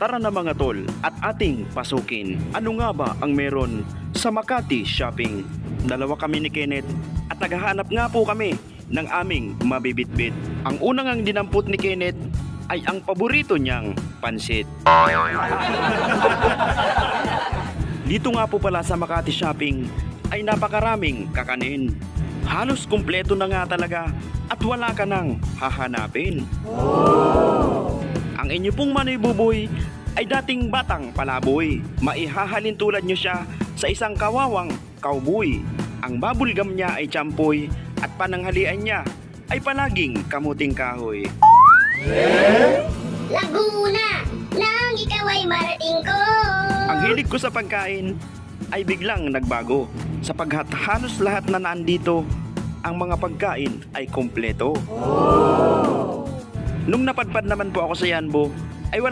Tara na mga tol at ating pasukin. Ano nga ba ang meron sa Makati Shopping? Dalawa kami ni Kenneth at naghahanap nga po kami ng aming mabibitbit. Ang unang ang dinampot ni Kenneth ay ang paborito niyang pansit. Dito nga po pala sa Makati Shopping ay napakaraming kakanin. Halos kumpleto na nga talaga at wala ka nang hahanapin. Ang inyo pong Manoy Buboy ay dating batang palaboy. Maihahalin tulad nyo siya sa isang kawawang cowboy. Ang bubblegum niya ay champoy at pananghalian niya ay palaging kamuting kahoy. Laguna, nang ikaw ay marating ko. Ang hilig ko sa pagkain ay biglang nagbago sapagkat halos lahat na nandito ang mga pagkain ay kompleto. Nung napadpad naman po ako sa Yanbo